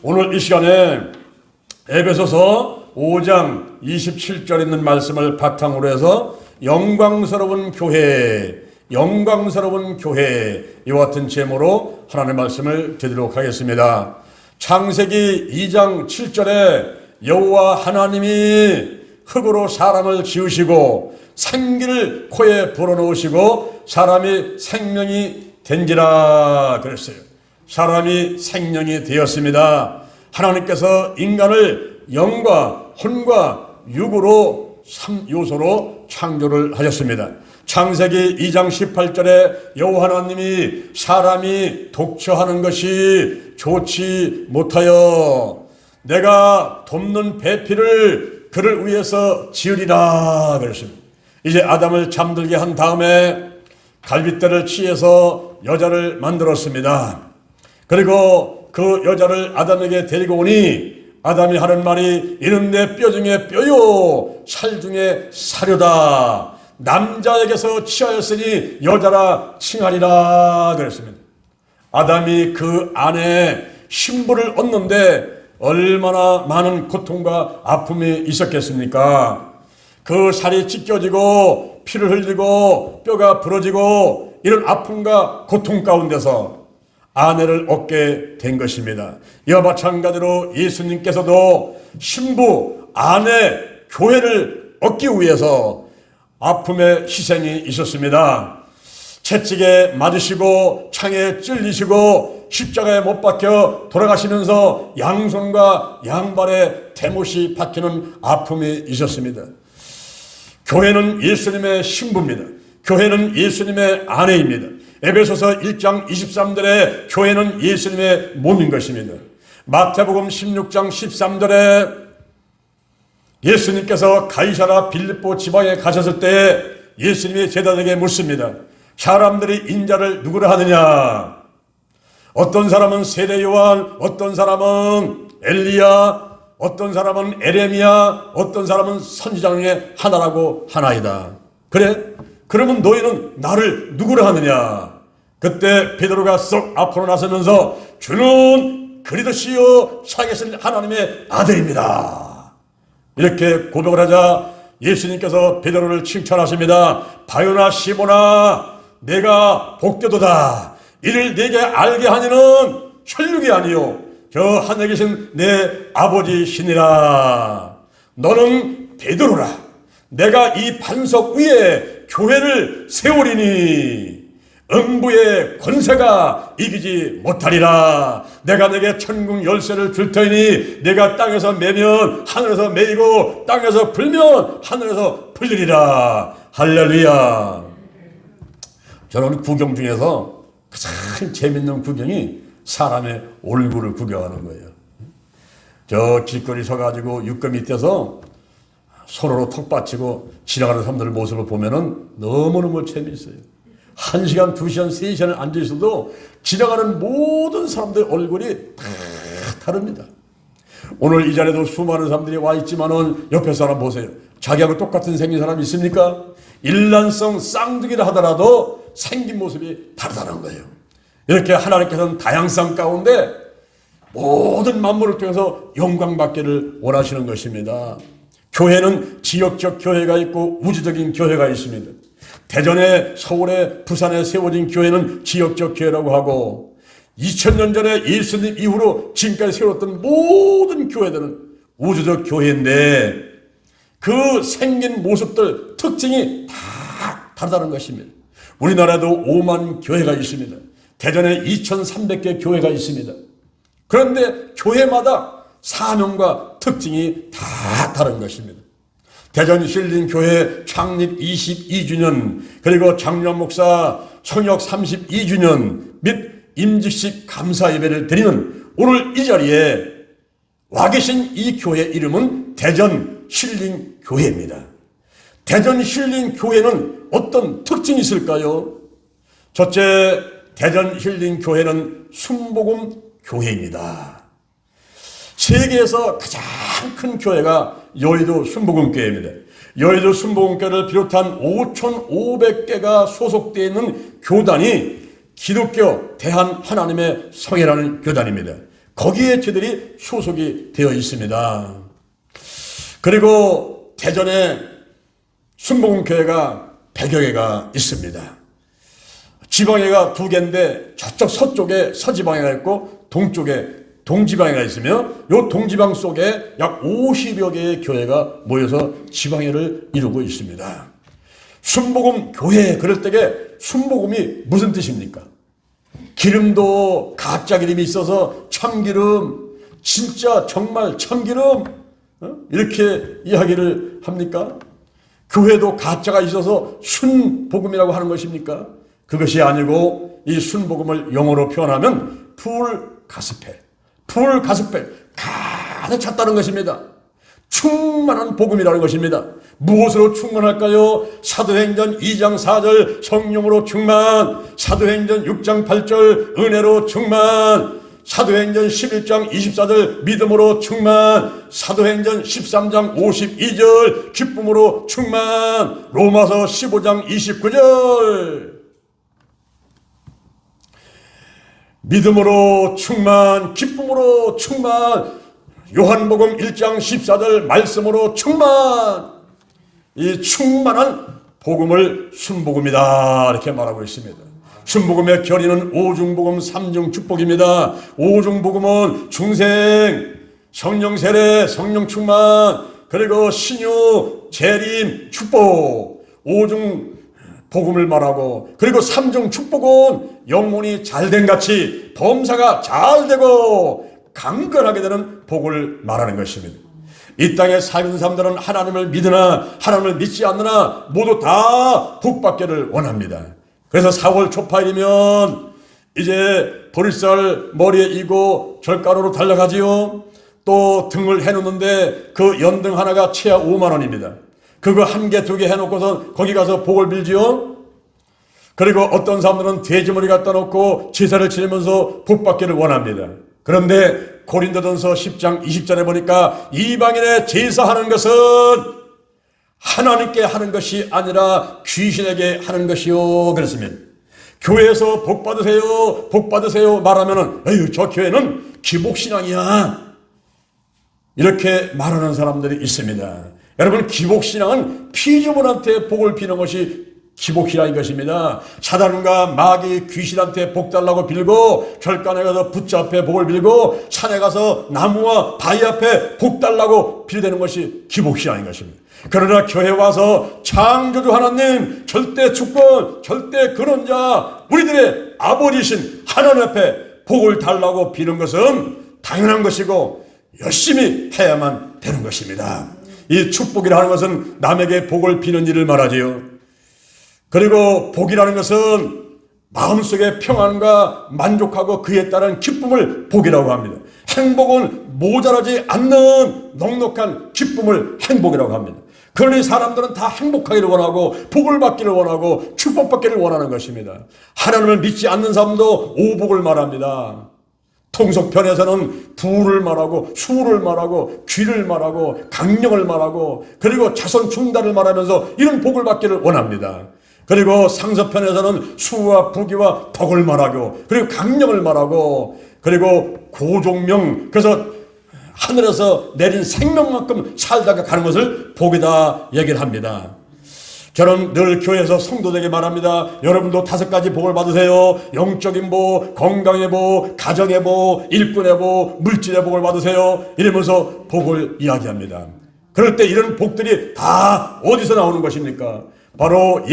오늘 이 시간에 에베소서 5장 27절에 있는 말씀을 바탕으로 해서 영광스러운 교회 이와 같은 제목으로 하나님의 말씀을 드리도록 하겠습니다. 창세기 2장 7절에 여호와 하나님이 흙으로 사람을 지으시고 생기를 코에 불어넣으시고 사람이 생명이 된지라 그랬어요. 사람이 생명이 되었습니다. 하나님께서 인간을 영과 혼과 육으로 3요소로 창조를 하셨습니다. 창세기 2장 18절에 여호와 하나님이 사람이 독처하는 것이 좋지 못하여 내가 돕는 배필을 그를 위해서 지으리라 그랬습니다. 이제 아담을 잠들게 한 다음에 갈빗대를 취해서 여자를 만들었습니다. 그리고 그 여자를 아담에게 데리고 오니 아담이 하는 말이 이는 내 뼈 중에 뼈요 살 중에 사료다. 남자에게서 취하였으니 여자라 칭하리라 그랬습니다. 아담이 그 안에 신부를 얻는데 얼마나 많은 고통과 아픔이 있었겠습니까? 그 살이 찢겨지고 피를 흘리고 뼈가 부러지고 이런 아픔과 고통 가운데서 아내를 얻게 된 것입니다. 이와 마찬가지로 예수님께서도 신부, 아내, 교회를 얻기 위해서 아픔의 희생이 있었습니다. 채찍에 맞으시고 창에 찔리시고 십자가에 못 박혀 돌아가시면서 양손과 양발에 대못이 박히는 아픔이 있었습니다. 교회는 예수님의 신부입니다. 교회는 예수님의 아내입니다. 에베소서 1장 23절에 교회는 예수님의 몸인 것입니다. 마태복음 16장 13절에 예수님께서 가이사라 빌립보 지방에 가셨을 때 예수님이 제자들에게 묻습니다. 사람들이 인자를 누구라 하느냐? 어떤 사람은 세례 요한, 어떤 사람은 엘리야, 어떤 사람은 에레미야, 어떤 사람은 선지자 중에 하나라고 하나이다. 그래? 그러면 너희는 나를 누구라 하느냐? 그때 베드로가 쏙 앞으로 나서면서 주는 그리스도시요 살아계신 하나님의 아들입니다. 이렇게 고백을 하자 예수님께서 베드로를 칭찬하십니다. 바요나 시모나 내가 복되도다. 이를 네게 알게 하니는 혈육이 아니요 저 하늘에 계신 내 아버지시니라. 너는 베드로라. 내가 이 반석 위에 교회를 세우리니 음부의 권세가 이기지 못하리라. 내가 내게 천국 열쇠를 줄 터이니 내가 땅에서 매면 하늘에서 매이고 땅에서 불면 하늘에서 불리리라. 할렐루야. 저는 구경 중에서 가장 재밌는 구경이 사람의 얼굴을 구경하는 거예요. 저 길거리 서가지고 육금 밑에서 손으로 턱 받치고 지나가는 사람들 모습을 보면은 너무너무 재미있어요. 1시간, 2시간, 3시간을 앉아있어도 지나가는 모든 사람들 얼굴이 다 다릅니다. 오늘 이 자리에도 수많은 사람들이 와 있지만은 옆에 사람 보세요. 자기하고 똑같은 생긴 사람 있습니까? 일란성 쌍둥이라 하더라도 생긴 모습이 다르다는 거예요. 이렇게 하나님께서는 다양성 가운데 모든 만물을 통해서 영광받기를 원하시는 것입니다. 교회는 지역적 교회가 있고 우주적인 교회가 있습니다. 대전에, 서울에, 부산에 세워진 교회는 지역적 교회라고 하고 2000년 전에 예수님 이후로 지금까지 세웠던 모든 교회들은 우주적 교회인데 그 생긴 모습들, 특징이 다 다르다는 것입니다. 우리나라에도 5만 교회가 있습니다. 대전에 2300개 교회가 있습니다. 그런데 교회마다 사명과 특징이 다 다른 것입니다. 대전 힐링교회 창립 22주년 그리고 장로한 목사 성역 32주년 및 임직식 감사 예배를 드리는 오늘 이 자리에 와 계신 이 교회 이름은 대전 힐링교회입니다. 대전 힐링교회는 어떤 특징이 있을까요? 첫째, 대전 힐링교회는 순복음 교회입니다. 세계에서 가장 큰 교회가 여의도 순복음교회입니다. 여의도 순복음교회를 비롯한 5,500개가 소속되어 있는 교단이 기독교 대한 하나님의 성회라는 교단입니다. 거기에 저들이 소속이 되어 있습니다. 그리고 대전에 순복음교회가 100여 개가 있습니다. 지방회가 2개인데 저쪽 서쪽에 서지방회가 있고 동쪽에 동지방회가 있으며 이 동지방 속에 약 50여 개의 교회가 모여서 지방회를 이루고 있습니다. 순복음교회 그럴 때에 순복음이 무슨 뜻입니까? 기름도 가짜 기름이 있어서 참기름, 진짜 정말 참기름 이렇게 이야기를 합니까? 교회도 가짜가 있어서 순복음이라고 하는 것입니까? 그것이 아니고 이 순복음을 영어로 표현하면 풀가스펠, 가득 찼다는 것입니다. 충만한 복음이라는 것입니다. 무엇으로 충만할까요? 사도행전 2장 4절 성령으로 충만, 사도행전 6장 8절 은혜로 충만, 사도행전 11장 24절 믿음으로 충만, 사도행전 13장 52절 기쁨으로 충만, 로마서 15장 29절 믿음으로 충만, 기쁨으로 충만, 요한복음 1장 14절 말씀으로 충만, 이 충만한 복음을 순복음이다 이렇게 말하고 있습니다. 순복음의 결의는 오중복음 3중 축복입니다. 오중복음은 중생, 성령 세례, 성령 충만, 그리고 신유, 재림, 축복, 오중 복음을 말하고, 그리고 3중 축복은 영혼이 잘된 같이 범사가 잘되고 강건하게 되는 복을 말하는 것입니다. 이 땅에 사는 사람들은 하나님을 믿으나 하나님을 믿지 않느나 모두 다 복받기를 원합니다. 그래서 4월 초파일이면 이제 보리쌀 머리에 이고 절가루로 달려가지요. 또 등을 해놓는데 그 연등 하나가 최하 5만 원입니다. 그거 1개, 2개 해놓고서 거기 가서 복을 빌지요. 그리고 어떤 사람들은 돼지머리 갖다 놓고 제사를 지내면서 복받기를 원합니다. 그런데 고린도전서 10장 20절에 보니까 이방인의 제사하는 것은 하나님께 하는 것이 아니라 귀신에게 하는 것이요 그랬습니다. 교회에서 복 받으세요 말하면은 에휴 저 교회는 기복신앙이야 이렇게 말하는 사람들이 있습니다. 여러분, 기복신앙은 피조물한테 복을 비는 것이 기복신앙인 것입니다. 사단과 마귀 귀신한테 복 달라고 빌고 절간에 가서 붙잡혀 복을 빌고 산에 가서 나무와 바위 앞에 복 달라고 빌대는 것이 기복신앙인 것입니다. 그러나 교회 와서 창조주 하나님, 절대 주권, 절대 근원자, 우리들의 아버지신 하나님 앞에 복을 달라고 비는 것은 당연한 것이고 열심히 해야만 되는 것입니다. 이 축복이라 하는 것은 남에게 복을 비는 일을 말하지요. 그리고 복이라는 것은 마음속의 평안과 만족하고 그에 따른 기쁨을 복이라고 합니다. 행복은 모자라지 않는 넉넉한 기쁨을 행복이라고 합니다. 그러니 사람들은 다 행복하기를 원하고 복을 받기를 원하고 축복받기를 원하는 것입니다. 하나님을 믿지 않는 사람도 오복을 말합니다. 통속편에서는 부를 말하고 수를 말하고 귀를 말하고 강령을 말하고 그리고 자손 충달을 말하면서 이런 복을 받기를 원합니다. 그리고 상서편에서는 수와 부귀와 덕을 말하고 그리고 강령을 말하고 그리고 고종명, 그래서 하늘에서 내린 생명만큼 살다가 가는 것을 복이다 얘기를 합니다. 저는 늘 교회에서 성도들에게 말합니다. 여러분도 5가지 복을 받으세요. 영적인 복, 건강의 복, 가정의 복, 일꾼의 복, 물질의 복을 받으세요. 이러면서 복을 이야기합니다. 그럴 때 이런 복들이 다 어디서 나오는 것입니까? 바로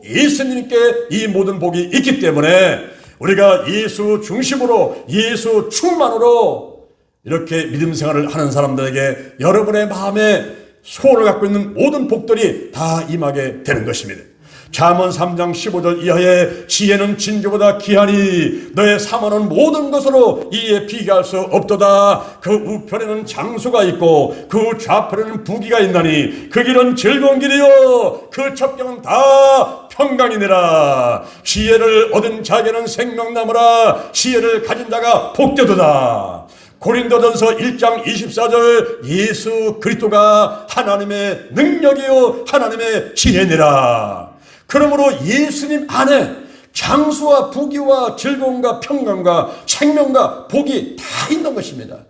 예수님께 이 모든 복이 있기 때문에 우리가 예수 중심으로 예수 충만으로 이렇게 믿음 생활을 하는 사람들에게 여러분의 마음에 소원을 갖고 있는 모든 복들이 다 임하게 되는 것입니다. 잠언 3장 15절 이하에 지혜는 진주보다 귀하니 너의 사모는 모든 것으로 이에 비교할 수 없도다. 그 우편에는 장수가 있고 그 좌편에는 부귀가 있나니 그 길은 즐거운 길이요 그 첩경은 다 평강이니라. 지혜를 얻은 자에게는 생명나무라. 지혜를 가진 자가 복되도다. 고린도전서 1장 24절 예수 그리스도가 하나님의 능력이요 하나님의 지혜니라. 그러므로 예수님 안에 장수와 부귀와 즐거움과 평강과 생명과 복이 다 있는 것입니다.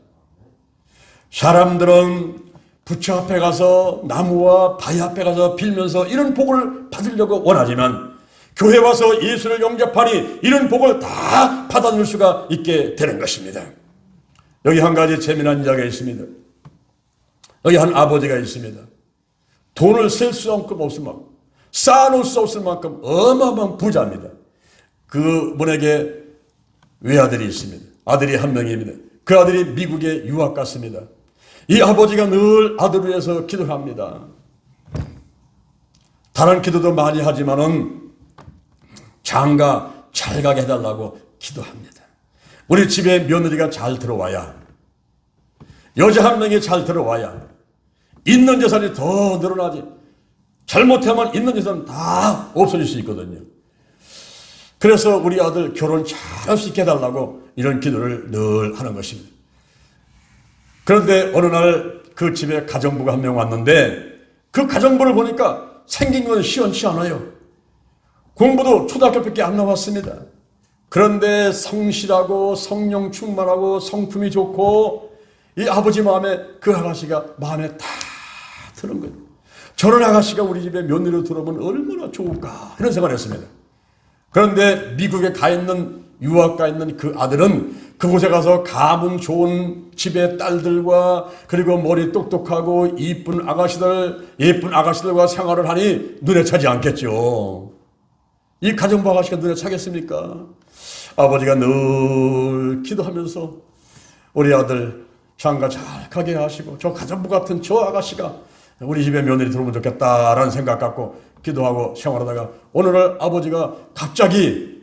사람들은 부처 앞에 가서 나무와 바위 앞에 가서 빌면서 이런 복을 받으려고 원하지만 교회 와서 예수를 영접하니 이런 복을 다 받아줄 수가 있게 되는 것입니다. 여기 한 가지 재미난 이야기가 있습니다. 여기 한 아버지가 있습니다. 돈을 셀 수 없을 만큼, 쌓아놓을 수 없을 만큼 어마어마한 부자입니다. 그 분에게 외아들이 있습니다. 아들이 한 명입니다. 그 아들이 미국에 유학 갔습니다. 이 아버지가 늘 아들을 위해서 기도를 합니다. 다른 기도도 많이 하지만은 장가 잘 가게 해달라고 기도합니다. 우리 집에 며느리가 잘 들어와야, 여자 한 명이 잘 들어와야 있는 재산이 더 늘어나지, 잘못하면 있는 재산 다 없어질 수 있거든요. 그래서 우리 아들 결혼 잘 할 수 있게 해달라고 이런 기도를 늘 하는 것입니다. 그런데 어느 날 그 집에 가정부가 한 명 왔는데 그 가정부를 보니까 생긴 건 시원치 않아요. 공부도 초등학교밖에 안 나왔습니다. 그런데 성실하고 성령 충만하고 성품이 좋고 이 아버지 마음에 그 아가씨가 마음에 다 드는 거예요. 저런 아가씨가 우리 집에 며느리로 들어오면 얼마나 좋을까 이런 생각을 했습니다. 그런데 미국에 가 있는 유학 가 있는 그 아들은 그곳에 가서 가문 좋은 집의 딸들과 그리고 머리 똑똑하고 예쁜 아가씨들과 생활을 하니 눈에 차지 않겠죠. 이 가정부 아가씨가 눈에 차겠습니까? 아버지가 늘 기도하면서 우리 아들 장가 잘 가게 하시고 저 가정부 같은 저 아가씨가 우리 집에 며느리 들어오면 좋겠다라는 생각 갖고 기도하고 생활하다가 어느 날 아버지가 갑자기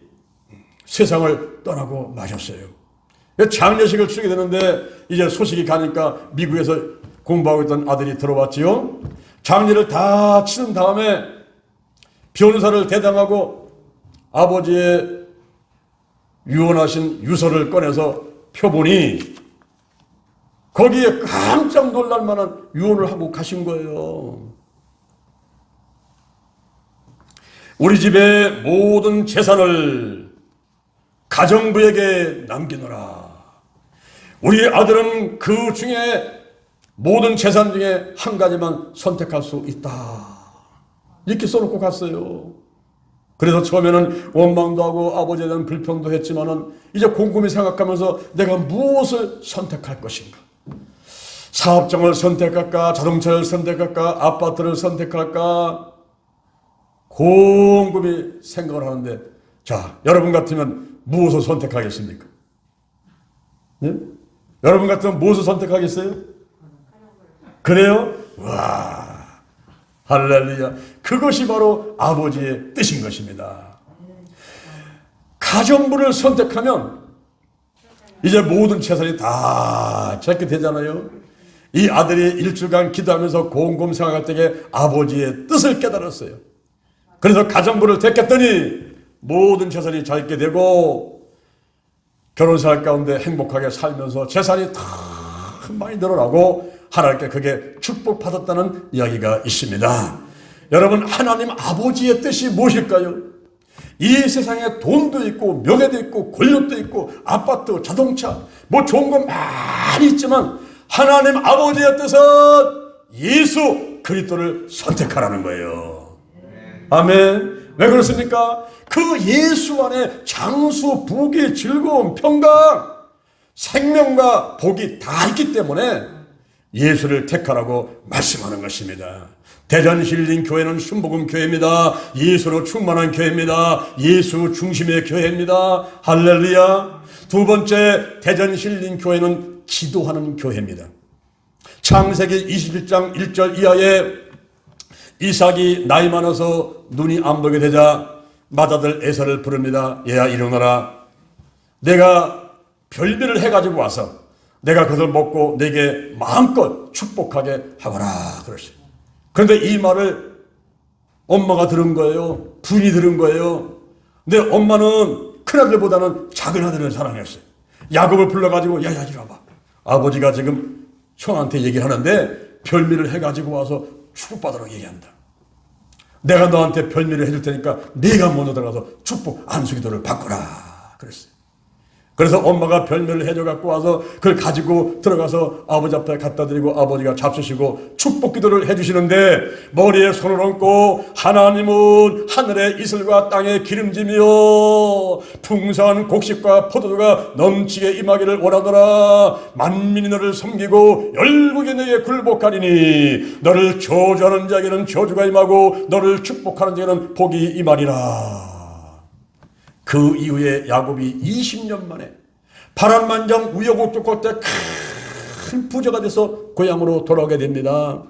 세상을 떠나고 마셨어요. 장례식을 치르게 되는데 이제 소식이 가니까 미국에서 공부하고 있던 아들이 들어왔지요. 장례를 다 치른 다음에 변호사를 대당하고 아버지의 유언하신 유서를 꺼내서 펴보니 거기에 깜짝 놀랄 만한 유언을 하고 가신 거예요. 우리 집의 모든 재산을 가정부에게 남기노라. 우리 아들은 그 중에 모든 재산 중에 한 가지만 선택할 수 있다. 이렇게 써놓고 갔어요. 그래서 처음에는 원망도 하고 아버지에 대한 불평도 했지만은 이제 곰곰이 생각하면서 내가 무엇을 선택할 것인가? 사업장을 선택할까? 자동차를 선택할까? 아파트를 선택할까? 곰곰이 생각을 하는데, 자, 여러분 같으면 무엇을 선택하겠습니까? 네? 여러분 같으면 무엇을 선택하겠어요? 그래요? 와, 할렐루야. 그것이 바로 아버지의 뜻인 것입니다. 가정부를 선택하면 이제 모든 재산이 다 제게 되잖아요. 이 아들이 일주일간 기도하면서 곰곰 생각할 때에 아버지의 뜻을 깨달았어요. 그래서 가정부를 택했더니 모든 재산이 잘게 되고 결혼생활 가운데 행복하게 살면서 재산이 다 많이 늘어나고 하나님께 그게 축복받았다는 이야기가 있습니다. 여러분, 하나님 아버지의 뜻이 무엇일까요? 이 세상에 돈도 있고 명예도 있고 권력도 있고 아파트, 자동차 뭐 좋은 건 많이 있지만 하나님 아버지의 뜻은 예수 그리스도를 선택하라는 거예요. 아멘. 왜 그렇습니까? 그 예수 안에 장수, 부귀, 즐거움, 평강, 생명과 복이 다 있기 때문에 예수를 택하라고 말씀하는 것입니다. 대전 힐링 교회는 순복음 교회입니다. 예수로 충만한 교회입니다. 예수 중심의 교회입니다. 할렐루야. 두 번째, 대전 힐링 교회는 기도하는 교회입니다. 창세기 21장 1절 이하에 이삭이 나이 많아서 눈이 안 보게 되자 맏아들 에서를 부릅니다. 얘야 일어나라. 내가 별미를 해가지고 와서 내가 그것을 먹고 내게 마음껏 축복하게 하거라 그러시죠. 그런데 이 말을 엄마가 들은 거예요. 부인이 들은 거예요. 근데 엄마는 큰아들보다는 작은아들을 사랑했어요. 야곱을 불러가지고 야야 이리 와봐. 아버지가 지금 형한테 얘기를 하는데 별미를 해가지고 와서 축복받으라고 얘기한다. 내가 너한테 별미를 해줄 테니까 네가 먼저 들어가서 축복 안수기도를 바꾸라 그랬어요. 그래서 엄마가 별미를 해줘 갖고 와서 그걸 가지고 들어가서 아버지 앞에 갖다 드리고 아버지가 잡수시고 축복 기도를 해주시는데 머리에 손을 얹고 하나님은 하늘의 이슬과 땅의 기름짐이요 풍성한 곡식과 포도주가 넘치게 임하기를 원하더라. 만민이 너를 섬기고 열국이 너에게 굴복하리니 너를 저주하는 자에게는 저주가 임하고 너를 축복하는 자에게는 복이 임하리라. 그 이후에 야곱이 20년 만에 파란만장 우여곡절 끝에 큰 부자가 돼서 고향으로 돌아오게 됩니다.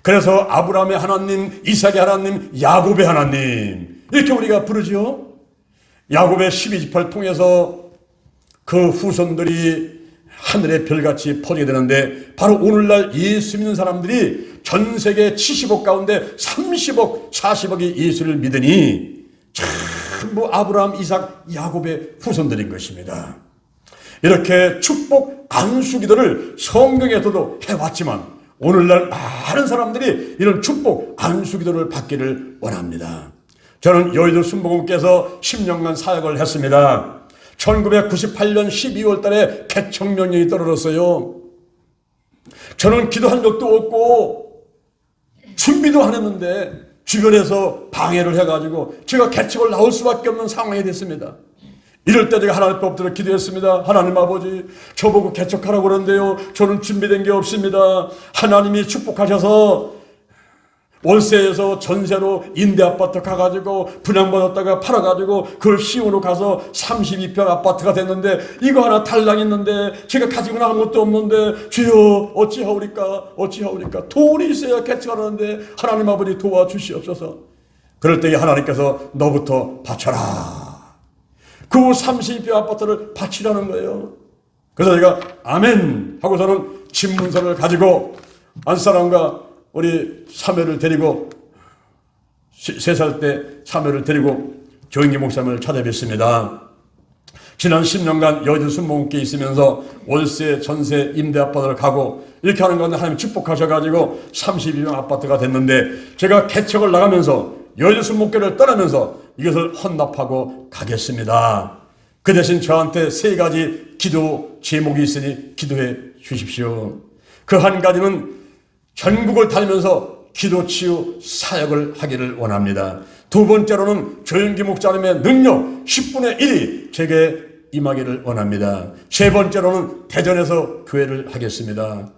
그래서 아브라함의 하나님, 이삭의 하나님, 야곱의 하나님 이렇게 우리가 부르죠. 야곱의 12지파를 통해서 그 후손들이 하늘의 별같이 퍼지게 되는데 바로 오늘날 예수 믿는 사람들이 전 세계 70억 가운데 30억, 40억이 예수를 믿으니 전부 아브라함, 이삭, 야곱의 후손들인 것입니다. 이렇게 축복 안수기도를 성경에서도 해왔지만 오늘날 많은 사람들이 이런 축복 안수기도를 받기를 원합니다. 저는 여의도 순복음께서 10년간 사역을 했습니다. 1998년 12월 달에 개척명령이 떨어졌어요. 저는 기도한 적도 없고 준비도 안 했는데 주변에서 방해를 해가지고 제가 개척을 나올 수밖에 없는 상황이 됐습니다. 이럴 때 제가 하나님 앞에 엎드려 기도했습니다. 하나님 아버지, 저보고 개척하라고 그러는데요, 저는 준비된 게 없습니다. 하나님이 축복하셔서 월세에서 전세로 임대 아파트 가가지고 분양받았다가 팔아가지고 그걸 시으로 가서 32평 아파트가 됐는데 이거 하나 탈락했는데 제가 가지고는 아무것도 없는데 주여 어찌하오리까 돈이 있어야 개척하라는데 하나님 아버지 도와주시옵소서. 그럴 때에 하나님께서 너부터 바쳐라. 그 32평 아파트를 바치라는 거예요. 그래서 제가 아멘 하고서는 집문서를 가지고 안사람과 우리 사모를 데리고 3살 때 사모를 데리고 조영기 목사님을 찾아뵙습니다. 지난 10년간 여의도 순복음교회에 있으면서 월세, 전세, 임대 아파트를 가고 이렇게 하는 가운데 하나님 축복하셔가지고 32평 아파트가 됐는데 제가 개척을 나가면서 여의도 순복음교회를 떠나면서 이것을 헌납하고 가겠습니다. 그 대신 저한테 3가지 기도 제목이 있으니 기도해 주십시오. 그 한 가지는 전국을 다니면서 기도 치유 사역을 하기를 원합니다. 2번째로는 조영기 목사님의 능력 10분의 1이 제게 임하기를 원합니다. 3번째로는 대전에서 교회를 하겠습니다.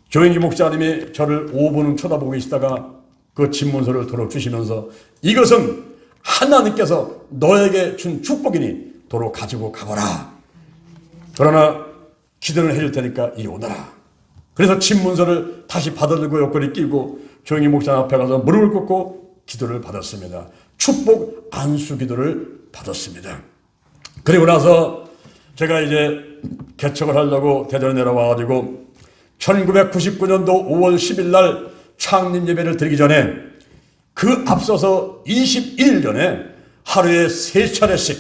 조영기 목사님이 저를 5분은 쳐다보고 있다가 그 집문서를 들어주시면서 이것은 하나님께서 너에게 준 축복이니 도로 가지고 가거라. 그러나 기도를 해줄 테니까 이리 오너라. 그래서 집문서를 다시 받아들고 옆구리 끼고 조영기 목사 앞에 가서 무릎을 꿇고 기도를 받았습니다. 축복 안수 기도를 받았습니다. 그리고 나서 제가 이제 개척을 하려고 대전에 내려와가지고 1999년도 5월 10일 날 창립 예배를 드리기 전에 그 앞서서 21일 전에 하루에 3차례씩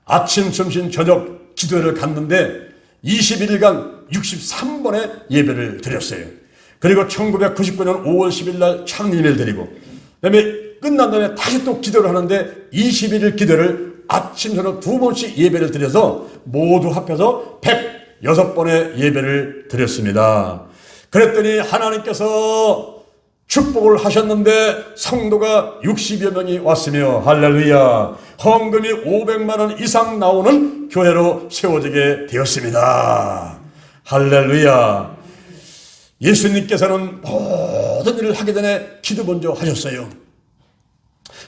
아침, 점심, 저녁 기도회를 갔는데 21일간 63번의 예배를 드렸어요. 그리고 1999년 5월 10일 날 창립 예배를 드리고 그다음에 끝난 다음에 다시 또 기도를 하는데 21일 기도를 아침, 저녁 2번씩 예배를 드려서 모두 합해서 106번의 예배를 드렸습니다. 그랬더니 하나님께서 축복을 하셨는데 성도가 60여 명이 왔으며 할렐루야, 헌금이 500만 원 이상 나오는 교회로 세워지게 되었습니다. 할렐루야. 예수님께서는 모든 일을 하기 전에 기도 먼저 하셨어요.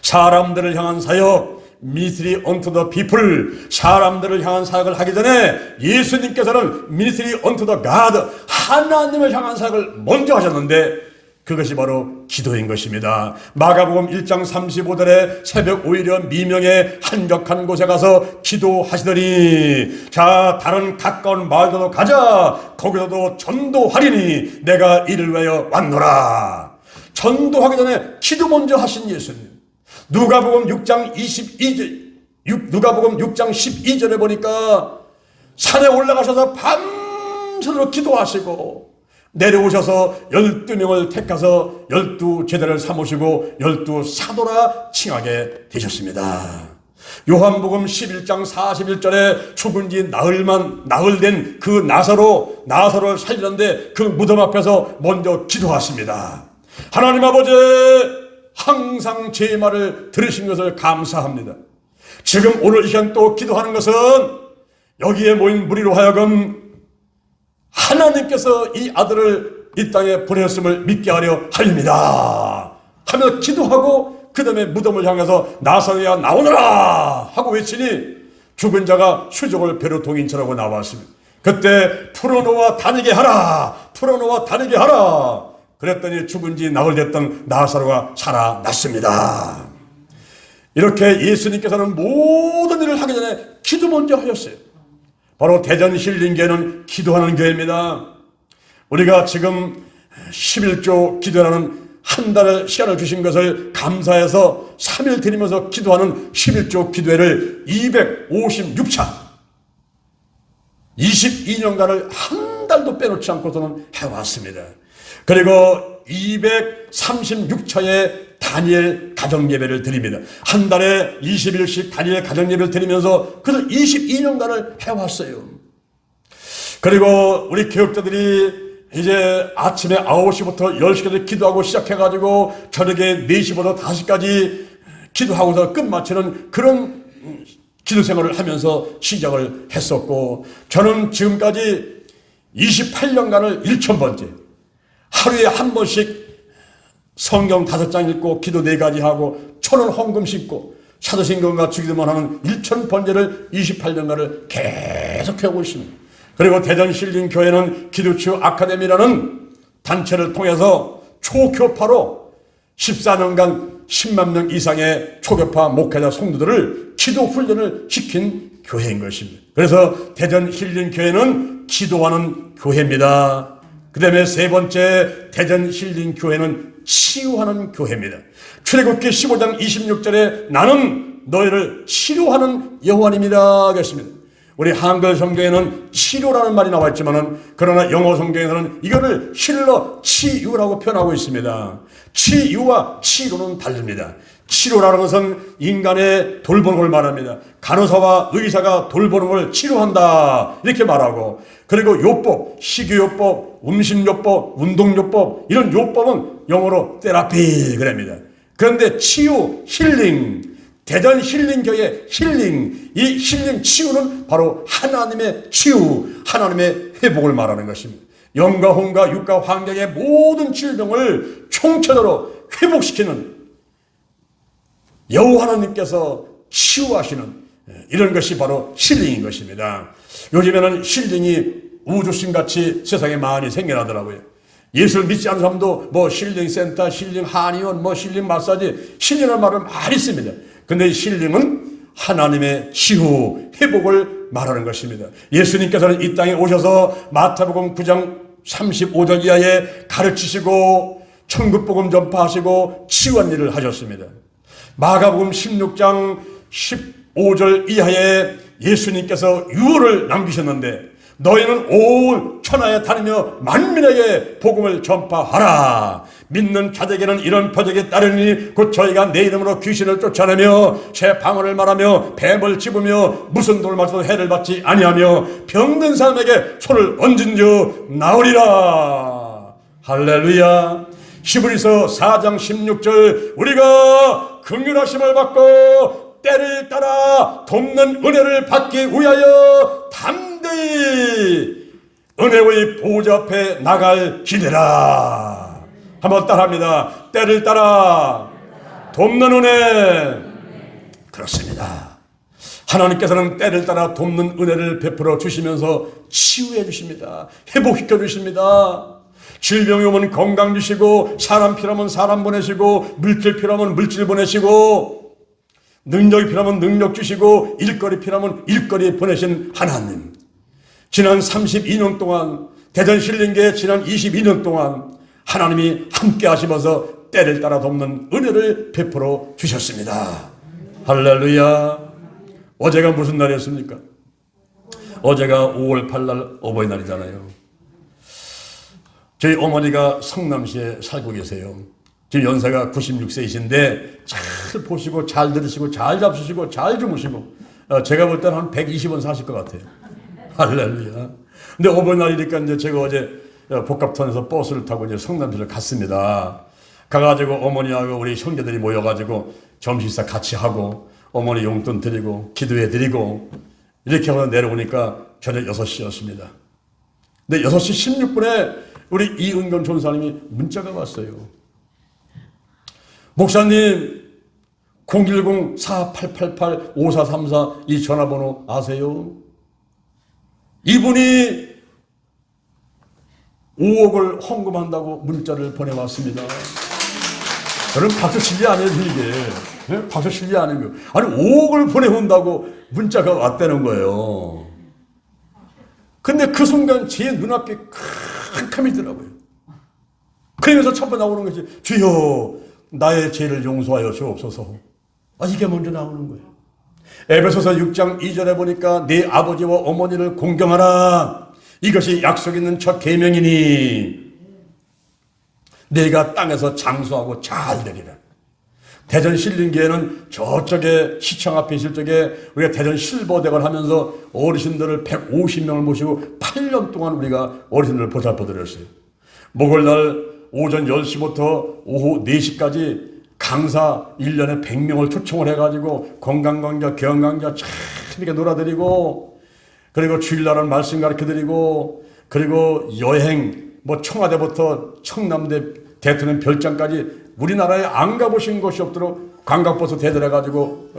사람들을 향한 사역, ministry unto the people, 사람들을 향한 사역을 하기 전에 예수님께서는 ministry unto the God, 하나님을 향한 사역을 먼저 하셨는데 그것이 바로 기도인 것입니다. 마가복음 1장 35절에 새벽 오히려 미명에 한적한 곳에 가서 기도하시더니 자 다른 가까운 마을도 가자 거기서도 전도하리니 내가 이를 위하여 왔노라. 전도하기 전에 기도 먼저 하신 예수님. 누가복음 6장 12절에 보니까 산에 올라가셔서 밤새도록 기도하시고 내려오셔서 12명을 택하서 12제자를 삼으시고 12사도라 칭하게 되셨습니다. 요한복음 11장 41절에 죽은 지 나흘 된 그 나사로를 살리는데 그 무덤 앞에서 먼저 기도하십니다. 하나님 아버지, 항상 제 말을 들으신 것을 감사합니다. 지금 오늘 이 시간 또 기도하는 것은 여기에 모인 무리로 하여금 하나님께서 이 아들을 이 땅에 보냈음을 믿게 하려 하입니다 하며 기도하고 그 다음에 무덤을 향해서 나사로야 나오너라 하고 외치니 죽은 자가 수족을 배로 동인처라고 나왔습니다. 그때 풀어놓아 다니게 하라, 풀어놓아 다니게 하라. 그랬더니 죽은 지 나흘 됐던 나사로가 살아났습니다. 이렇게 예수님께서는 모든 일을 하기 전에 기도 먼저 하셨어요. 바로 대전 힐링교회는 기도하는 교회입니다. 우리가 지금 11조 기도하는 한 달의 시간을 주신 것을 감사해서 3일 드리면서 기도하는 11조 기도회를 256차 22년간을 한 달도 빼놓지 않고서는 해왔습니다. 그리고 236차에 다니엘 가정예배를 드립니다. 한 달에 20일씩 다니엘 가정예배를 드리면서 그것을 22년간을 해왔어요. 그리고 우리 교육자들이 이제 아침에 9시부터 10시까지 기도하고 시작해가지고 저녁에 4시부터 5시까지 기도하고서 끝마치는 그런 기도 생활을 하면서 시작을 했었고, 저는 지금까지 28년간을 1000번째 하루에 한 번씩 성경 5장 읽고 기도 4가지 하고 1000원 헌금 싣고 사도신경과 주기도만 하는 1000번제를 28년간을 계속 해오고 있습니다. 그리고 대전 힐링교회는 기도치유 아카데미라는 단체를 통해서 초교파로 14년간 10만 명 이상의 초교파 목회자 성도들을 기도 훈련을 시킨 교회인 것입니다. 그래서 대전 힐링교회는 기도하는 교회입니다. 그 다음에 세 번째, 대전 힐링교회는 치유하는 교회입니다. 출애굽기 15장 26절에 나는 너희를 치료하는 여호와님이라 하겠습니다. 우리 한글 성경에는 치료라는 말이 나와 있지만은, 그러나 영어 성경에서는 이거를 힐러 치유라고 표현하고 있습니다. 치유와 치료는 다릅니다. 치료라는 것은 인간의 돌보는 걸 말합니다. 간호사와 의사가 돌보는 걸 치료한다 이렇게 말하고, 그리고 요법, 식이요법, 음식요법, 운동요법, 이런 요법은 영어로 테라피 그럽니다. 그런데 치유, 힐링, 대전 힐링교회 힐링, 이 힐링 치유는 바로 하나님의 치유, 하나님의 회복을 말하는 것입니다. 영과 혼과 육과 환경의 모든 질병을 총체적으로 회복시키는 여호와 하나님께서 치유하시는 이런 것이 바로 힐링인 것입니다. 요즘에는 힐링이 우주신같이 세상에 많이 생겨나더라고요. 예수를 믿지 않는 사람도 뭐 힐링센터, 힐링 한의원, 뭐 힐링 마사지, 힐링이라는 말을 많이 씁니다. 근데 힐링은 하나님의 치유, 회복을 말하는 것입니다. 예수님께서는 이 땅에 오셔서 마태복음 9장 35절 이하에 가르치시고 천국복음 전파하시고 치유한 일을 하셨습니다. 마가복음 16장 15절 이하에 예수님께서 유언을 남기셨는데, 너희는 온 천하에 다니며 만민에게 복음을 전파하라. 믿는 자들에게는 이런 표적이 따르니 곧 저희가 내 이름으로 귀신을 쫓아내며 새 방언을 말하며 뱀을 집으며 무슨 돌을 맞아도 해를 받지 아니하며 병든 사람에게 손을 얹은 즉 나으리라. 할렐루야. 히브리서 4장 16절 우리가 긍휼하심을 받고 때를 따라 돕는 은혜를 받기 위하여 담대히 은혜의 보좌 앞에 나갈 기대라. 한번 따라합니다. 때를 따라 돕는 은혜. 그렇습니다. 하나님께서는 때를 따라 돕는 은혜를 베풀어 주시면서 치유해 주십니다. 회복시켜 주십니다. 질병이 오면 건강 주시고, 사람 필요하면 사람 보내시고, 물질 필요하면 물질 보내시고, 능력이 필요하면 능력 주시고, 일거리 필요하면 일거리 보내신 하나님. 지난 32년 동안, 대전 힐링교회 지난 22년 동안 하나님이 함께 하시면서 때를 따라 돕는 은혜를 베풀어 주셨습니다. 할렐루야. 어제가 무슨 날이었습니까? 어제가 5월 8일 어버이날이잖아요. 저희 어머니가 성남시에 살고 계세요. 지금 연세가 96세이신데 잘 보시고 잘 들으시고 잘 잡수시고 잘 주무시고 제가 볼 때는 한 120원 사실 것 같아요. 할렐루야. 근데 어버이날이니까 이제 제가 어제 복합선에서 버스를 타고 이제 성남시를 갔습니다. 가가지고 어머니하고 우리 형제들이 모여가지고 점심 식사 같이 하고 어머니 용돈 드리고 기도해 드리고 이렇게 하고 내려오니까 저녁 6시였습니다. 근데 6시 16분에 우리 이은경 전사님이 문자가 왔어요. 목사님 010-4888-5434 이 전화번호 아세요? 이분이 5억을 헌금한다고 문자를 보내왔습니다. 여러분 박수 치지 않아요 이게. 네? 박수 치지 않아요. 아니 5억을 보내온다고 문자가 왔다는 거예요. 근데 그 순간 제 눈앞에 캄캄해지더라고요. 그러면서 첫 번째 나오는 것이 주여 나의 죄를 용서하여 주옵소서. 이게 먼저 나오는 거예요. 에베소서 6장 2절에 보니까 네 아버지와 어머니를 공경하라. 이것이 약속 있는 첫 계명이니 내가 땅에서 장수하고 잘 되리라. 대전 신림교회는 저쪽에 시청 앞에 있을 적에 우리가 대전 실버대걸 하면서 어르신들을 150명을 모시고 8년 동안 우리가 어르신들을 보살펴드렸어요. 목요일날 오전 10시부터 오후 4시까지 강사 1년에 100명을 초청을 해가지고 건강강좌, 경강좌 참 이렇게 놀아드리고 그리고 주일날은 말씀 가르쳐드리고 그리고 여행 청와대부터 청남대 대통령 별장까지 우리나라에 안 가보신 곳이 없도록 관광버스 대절해가지고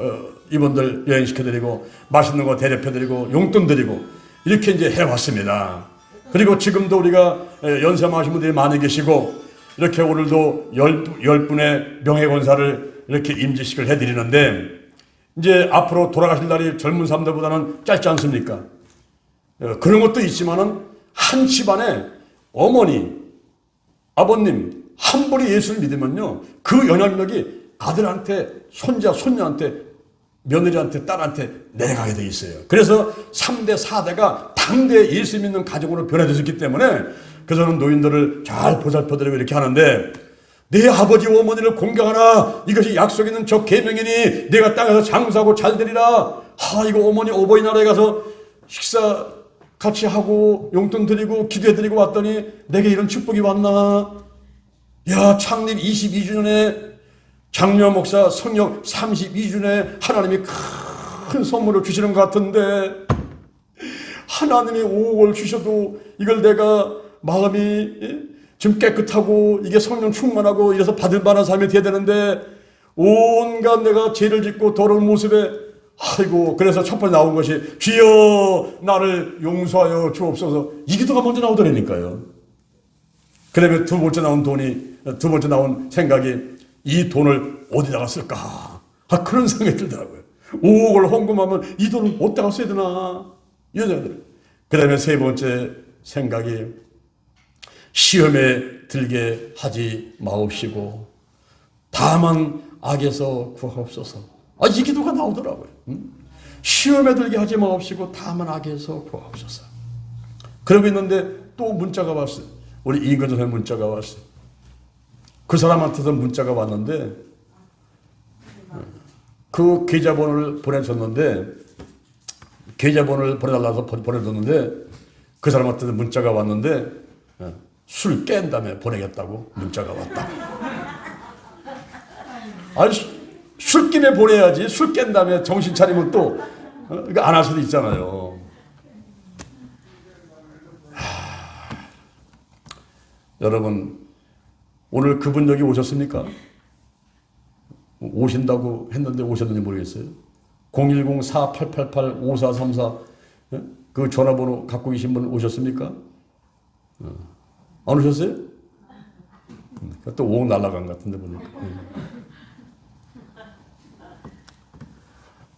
이분들 여행시켜드리고 맛있는 거 대접해드리고 용돈 드리고 이렇게 이제 해왔습니다. 그리고 지금도 우리가 연세 많으신 분들이 많이 계시고 이렇게 오늘도 10분의 명예권사를 이렇게 임직식을 해드리는데 이제 앞으로 돌아가실 날이 젊은 사람들보다는 짧지 않습니까? 그런 것도 있지만은 한 집안에 어머니, 아버님 한 분이 예수를 믿으면요 그 영향력이 아들한테, 손자, 손녀한테, 며느리한테, 딸한테 내려가게 돼 있어요. 그래서 3대, 4대가 당대 예수 믿는 가정으로 변해졌기 때문에 그래서 저는 노인들을 잘 보살펴드리고 이렇게 하는데 내 아버지와 어머니를 공경하라. 이것이 약속 있는 저 계명이니 내가 땅에서 장수하고 잘 되리라. 이거 어머니 어버이날에 가서 식사 같이 하고 용돈 드리고 기도해드리고 왔더니 내게 이런 축복이 왔나? 야, 창립 22주년에 장려 목사 성령 32주년에 하나님이 큰 선물을 주시는 것 같은데 하나님이 5억을 주셔도 이걸 내가 마음이 좀 깨끗하고 이게 성령 충만하고 이래서 받을 만한 삶이 돼야 되는데 온갖 내가 죄를 짓고 더러운 모습에 그래서 첫 번째 나온 것이 주여 나를 용서하여 주옵소서. 이 기도가 먼저 나오더라니까요. 그다음에 두 번째 나온 생각이 이 돈을 어디다가 쓸까? 그런 생각이 들더라고요. 5억을 헌금하면 이 돈을 어디다가 써야 되나? 이런 생각이 들어요. 그 다음에 세 번째 생각이 시험에 들게 하지 마옵시고 다만 악에서 구하옵소서. 이 기도가 나오더라고요. 시험에 들게 하지 마옵시고 다만 악에서 구하옵소서. 그러고 있는데 또 문자가 왔어요. 우리 이근선의 문자가 왔어요. 그 사람한테서 문자가 왔는데 그 계좌번호를 보내줬는데 계좌번호를 보내달라서 보내줬는데 그 사람한테서 문자가 왔는데 술 깬 다음에 보내겠다고 문자가 왔다고. 아니 술김에 보내야지. 술 깬 다음에 정신 차리면 또 안 할 수도 있잖아요. 여러분 오늘 그분 여기 오셨습니까? 오신다고 했는데 오셨는지 모르겠어요. 010-4888-5434 그 전화번호 갖고 계신 분 오셨습니까? 안 오셨어요? 또 5억 날라간 것 같은데 보니까.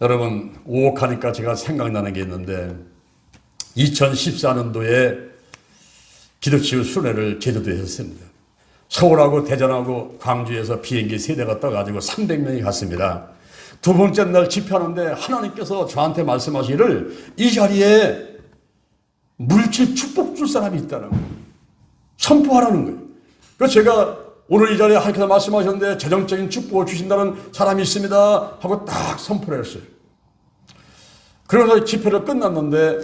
여러분 5억 하니까 제가 생각나는 게 있는데 2014년도에 기도치유 순회를 제주도에 했습니다. 서울하고 대전하고 광주에서 비행기 3대가 떠가지고 300명이 갔습니다. 두 번째 날 집회하는데 하나님께서 저한테 말씀하시기를 이 자리에 물질 축복 줄 사람이 있다는 거예요. 선포하라는 거예요. 그래서 제가 오늘 이 자리에 하나님께서 말씀하셨는데 재정적인 축복을 주신다는 사람이 있습니다 하고 딱 선포를 했어요. 그러면서 집회를 끝났는데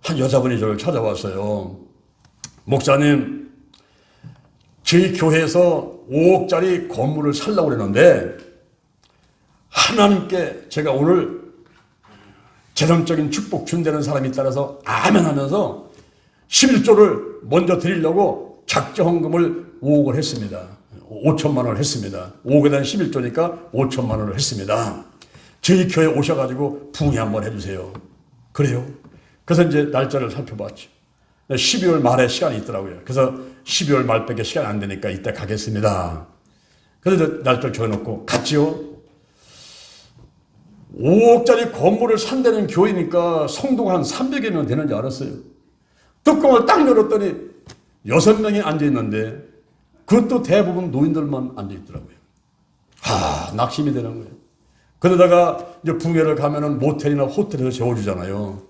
한 여자분이 저를 찾아왔어요. 목사님, 저희 교회에서 5억짜리 건물을 살려고 그랬는데 하나님께 제가 오늘 재정적인 축복 준다는 사람이 있다라서 아멘 하면서 11조를 먼저 드리려고 작정헌금을 5억을 했습니다. 5천만 원을 했습니다. 5억에 대한 11조니까 5천만 원을 했습니다. 저희 교회 오셔가지고 부흥회 한번 해주세요. 그래요? 그래서 이제 날짜를 살펴봤죠. 12월 말에 시간이 있더라고요. 그래서 12월 말밖에 시간 안 되니까 이때 가겠습니다. 그래서 날짜를 정해놓고 갔지요. 5억짜리 건물을 산다는 교회니까 성도가 한 300여 명 되는지 알았어요. 뚜껑을 딱 열었더니 6명이 앉아있는데 그것도 대부분 노인들만 앉아있더라고요. 낙심이 되는 거예요. 그러다가 이제 부흥회를 가면은 모텔이나 호텔에서 재워주잖아요.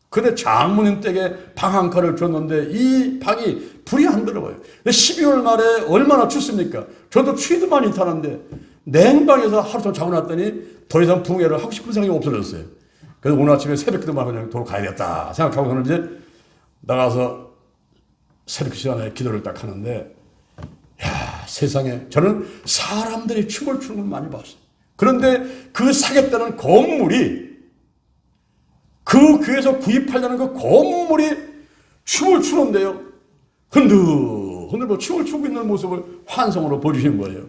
근데 장모님 댁에 방 한 칸을 줬는데 이 방이 불이 안 들어와요. 근데 12월 말에 얼마나 춥습니까? 저도 추위도 많이 타는데 냉방에서 하루 종일 자고 났더니 더 이상 부흥회를 하고 싶은 생각이 없어졌어요. 그래서 오늘 아침에 새벽기도만 그냥 도로 가야겠다 생각하고 저는 이제 나가서 새벽 시간에 기도를 딱 하는데 야, 세상에 저는 사람들이 춤을 추는 걸 많이 봤어요. 그런데 그 사겠다는 건물이 그 교회에서 구입하려는 그 건물이 춤을 추는데요. 흔들흔들 춤을 추고 있는 모습을 환상으로 보여주신 거예요.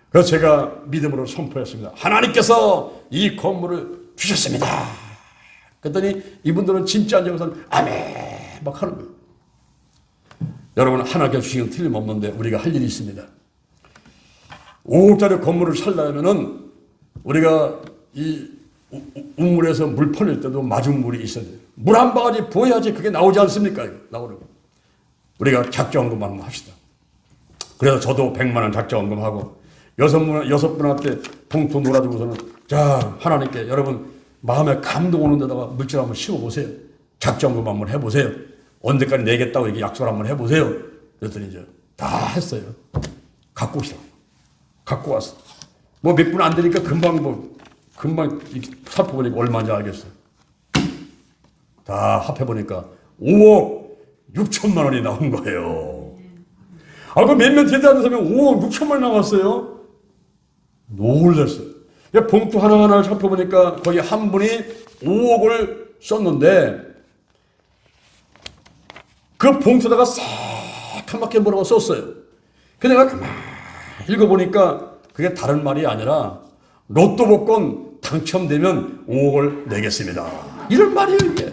그래서 제가 믿음으로 선포했습니다. 하나님께서 이 건물을 주셨습니다. 그랬더니 이분들은 진짜 앉아서 아멘 막 하는 거예요. 여러분, 하나님께서 주신 건 틀림없는데 우리가 할 일이 있습니다. 5억짜리 건물을 살려면은 우리가 이 우물에서 물 퍼낼 때도 마중물이 있어야 돼요. 물 한 바가지 부어야지 그게 나오지 않습니까? 나오는 거. 우리가 작정헌금 한번 합시다. 그래서 저도 100만 원 작정헌금하고 여섯 분한테 봉투 놀아주고서는 자, 하나님께 여러분 마음에 감동 오는 데다가 물질 한번 씌워보세요. 작정헌금 한번 해보세요. 언제까지 내겠다고 이렇게 약속을 한번 해보세요. 그랬더니 이제 다 했어요. 갖고 오시라고. 갖고 왔어. 뭐 몇 분 안 되니까 금방 이렇게 살펴보니까 얼마인지 알겠어요. 다 합해보니까 5억 6천만 원이 나온 거예요. 그 몇몇 되지 않는 사람이 5억 6천만 원 나왔어요. 놀랐어요. 봉투 하나하나를 살펴보니까 거기 한 분이 5억을 썼는데 그 봉투에다가 새카맣게 뭐라고 썼어요. 그 내가 가만히 읽어보니까 그게 다른 말이 아니라 로또 복권 당첨되면 5억을 내겠습니다. 이런 말이에요, 이게.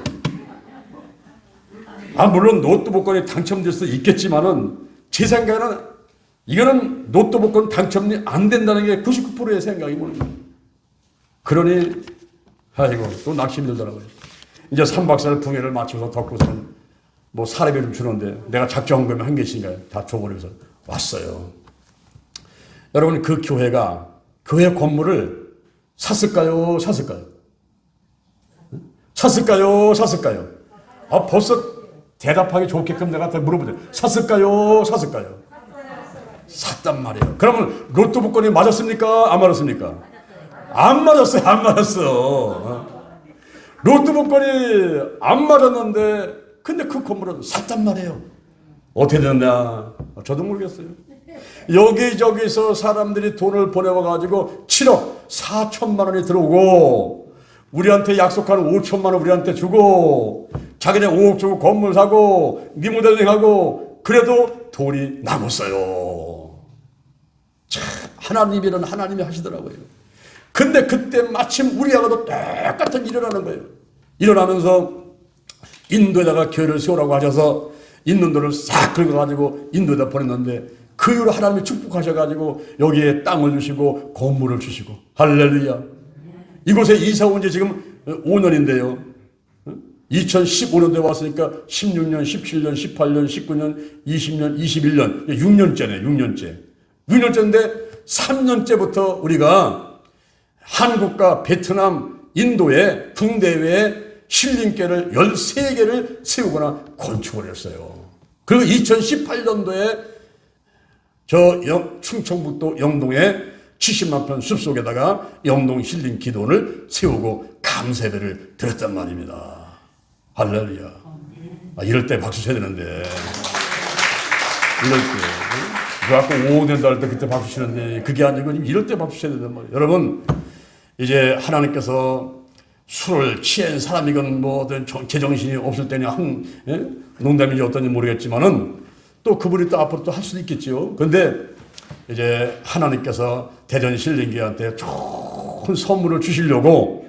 물론 로또 복권이 당첨될 수 있겠지만은 제 생각에는 이거는 로또 복권 당첨이 안 된다는 게 99%의 생각이 보는 거예요. 그러니 아이고 또 낙심이 들더라고요. 이제 3박 4일 부흥회를 마치고서 덕고서는 뭐 사례비 좀 주는데 내가 작정헌금이 한 개씩인가요? 다 줘버려서 왔어요. 여러분, 그 교회가 교회 건물을 샀을까요? 샀을까요? 벌써 대답하기 좋게끔 내가 물어보죠. 샀을까요? 샀단 말이에요. 그러면 로또 복권이 맞았습니까? 안 맞았습니까? 안 맞았어. 로또 복권이 안 맞았는데 근데 그 건물은 샀단 말이에요. 어떻게 됐냐? 저도 모르겠어요. 여기저기서 사람들이 돈을 보내와가지고 7억 4천만 원이 들어오고 우리한테 약속한 5천만 원 우리한테 주고 자기네 5억 주고 건물 사고 리모델링하고 그래도 돈이 남았어요. 참 하나님이란 하나님이 하시더라고요. 근데 그때 마침 우리하고도 똑같은 일을 하는 거예요. 일어나면서 인도에다가 교회를 세우라고 하셔서 있는 돈을 싹 긁어가지고 인도에다 보냈는데 그 이후로 하나님이 축복하셔가지고 여기에 땅을 주시고 건물을 주시고 할렐루야. 이곳에 이사 온 지 지금 5년인데요. 2015년도에 왔으니까 16년, 17년, 18년, 19년, 20년, 21년, 6년째네. 6년째인데 3년째부터 우리가 한국과 베트남, 인도에 중대회에 신림교회를 13개를 세우거나 건축을 했어요. 그리고 2018년도에 충청북도 영동에 70만 평 숲속에다가 영동 힐링 기도원을 세우고 감사배를 드렸단 말입니다. 할렐루야. 이럴 때 박수 쳐야 되는데. 이럴 때. 그 아까 5년도 할 때 그때 박수 치는데 그게 아니고 이럴 때 박수 쳐야 된단 말이에요. 여러분, 이제 하나님께서 술을 취한 사람이건 뭐든 제정신이 없을 때냐 농담인지 어떤지 모르겠지만은 또 그분이 또 앞으로 또 할 수도 있겠죠. 그런데 이제 하나님께서 대전 신림교회한테 좋은 선물을 주시려고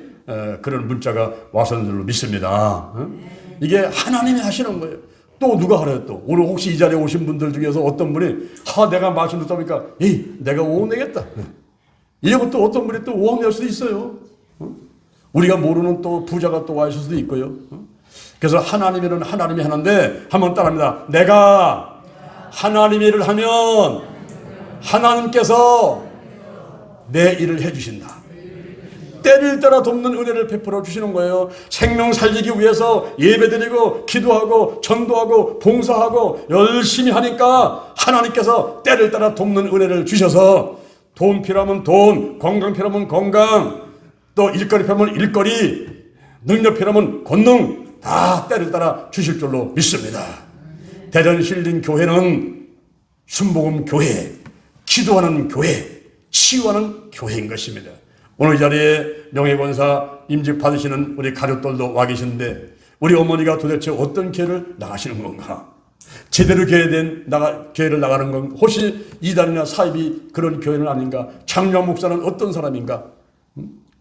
그런 문자가 왔었는 줄로 믿습니다. 이게 하나님이 하시는 거예요. 또 누가 하래요? 또 오늘 혹시 이 자리에 오신 분들 중에서 어떤 분이 내가 말씀 듣다 보니까 내가 5억 내겠다. 이러고 또 어떤 분이 또 5억 낼 수도 있어요. 우리가 모르는 또 부자가 또 와 있을 수도 있고요. 그래서 하나님이는 하나님이 하는데 한번 따라합니다. 내가 하나님의 일을 하면 하나님께서 내 일을 해주신다. 때를 따라 돕는 은혜를 베풀어 주시는 거예요. 생명 살리기 위해서 예배드리고 기도하고 전도하고 봉사하고 열심히 하니까 하나님께서 때를 따라 돕는 은혜를 주셔서 돈 필요하면 돈, 건강 필요하면 건강, 또 일거리 필요하면 일거리, 능력 필요하면 권능 다 때를 따라 주실 줄로 믿습니다. 대전 힐링 교회는 순복음 교회, 기도하는 교회, 치유하는 교회인 것입니다. 오늘 이 자리에 명예권사 임직 받으시는 우리 가족들도 와 계신데 우리 어머니가 도대체 어떤 교회를 나가시는 건가? 제대로 교회를 나가는 건 혹시 이단이나 사입이 그런 교회는 아닌가? 장로한 목사는 어떤 사람인가?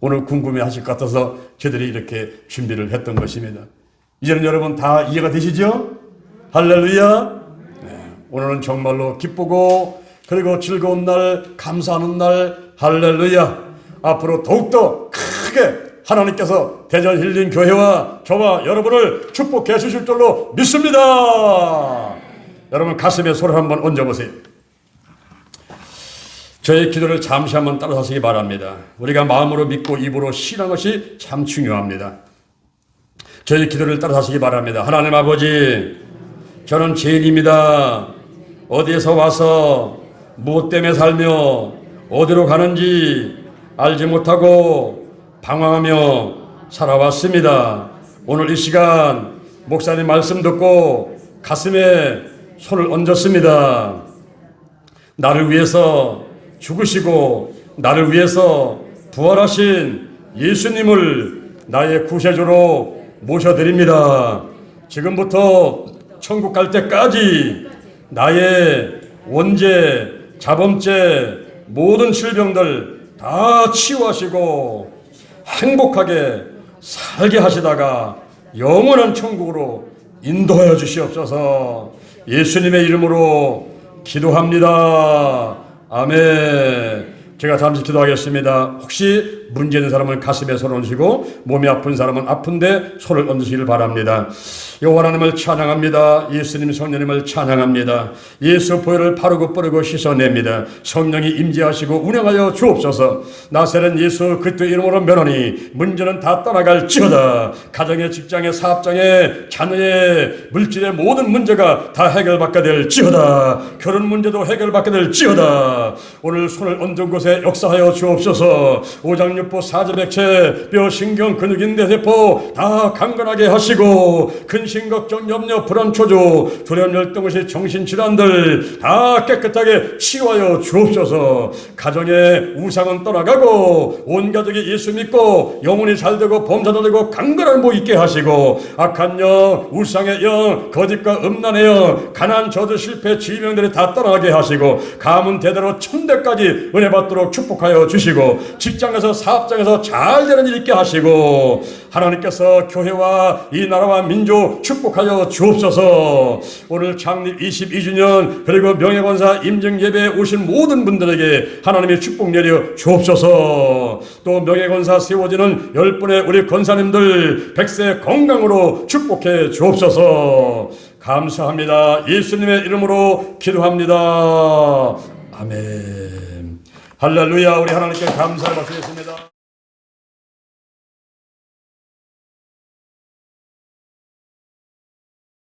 오늘 궁금해 하실 것 같아서 저들이 이렇게 준비를 했던 것입니다. 이제는 여러분 다 이해가 되시죠? 할렐루야. 오늘은 정말로 기쁘고 그리고 즐거운 날, 감사하는 날, 할렐루야. 앞으로 더욱더 크게 하나님께서 대전 힐링 교회와 저와 여러분을 축복해 주실 줄로 믿습니다. 여러분 가슴에 손을 한번 얹어보세요. 저의 기도를 잠시 한번 따라 하시기 바랍니다. 우리가 마음으로 믿고 입으로 신앙 것이 참 중요합니다. 저의 기도를 따라 하시기 바랍니다. 하나님 아버지, 저는 죄인입니다. 어디에서 와서 무엇 때문에 살며 어디로 가는지 알지 못하고 방황하며 살아왔습니다. 오늘 이 시간 목사님 말씀 듣고 가슴에 손을 얹었습니다. 나를 위해서 죽으시고 나를 위해서 부활하신 예수님을 나의 구세주로 모셔드립니다. 지금부터 천국 갈 때까지 나의 원죄, 자범죄, 모든 질병들 다 치유하시고 행복하게 살게 하시다가 영원한 천국으로 인도하여 주시옵소서. 예수님의 이름으로 기도합니다. 아멘. 제가 잠시 기도하겠습니다. 혹시 문제 있는 사람은 가슴에 손을 얹으시고 몸이 아픈 사람은 아픈데 손을 얹으시길 바랍니다. 여호와 하나님을 찬양합니다. 예수님 성령님을 찬양합니다. 예수 보혈을 바르고 뿌리고 씻어냅니다. 성령이 임재하시고 운행하여 주옵소서. 나사렛 예수 그리스도의 이름으로 면하니 문제는 다 떠나갈지어다. 가정의 직장의 사업장의 자녀의 물질의 모든 문제가 다 해결받게 될지어다. 결혼 문제도 해결받게 될지어다. 오늘 손을 얹은 곳에 역사하여 주옵소서. 오장육부 사지백체 뼈 신경 근육 인대세포 다 강건하게 하시고 근심 걱정 염려 불안 초조 두려움 열등 의식 정신질환들 다 깨끗하게 치유하여 주옵소서. 가정의 우상은 떠나가고 온 가족이 예수 믿고 영혼이 잘되고 범사도 되고 강건한 복 있게 하시고 악한 영 우상의 영 거짓과 음란의 영 가난 저주 실패 질병들이 다 떠나게 하시고 가문 대대로 천대까지 은혜 받도록 축복하여 주시고 직장에서 사업장에서 잘 되는 일 있게 하시고 하나님께서 교회와 이 나라와 민족 축복하여 주옵소서. 오늘 창립 22주년 그리고 명예권사 임정예배에 오신 모든 분들에게 하나님의 축복 내려 주옵소서. 또 명예권사 세워지는 10분의 우리 권사님들 100세 건강으로 축복해 주옵소서. 감사합니다. 예수님의 이름으로 기도합니다. 아멘. 할렐루야. 우리 하나님께 감사를 받겠습니다.